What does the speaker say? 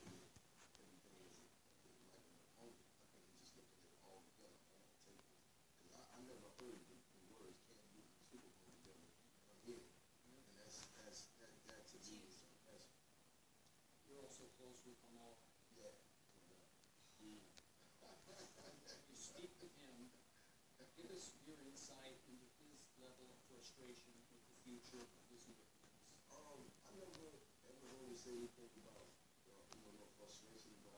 looking at everything as like an opponent. I think he's just looking at it all together on the table. Because I never heard the words "can't do the Super Bowl together" again, and that to me is impressive. You're also close with Kamal. Yeah, no doubt. You speak with him. Give us your insight into his level of frustration with the future of his New York Knicks. I never ever really say anything about no frustration, but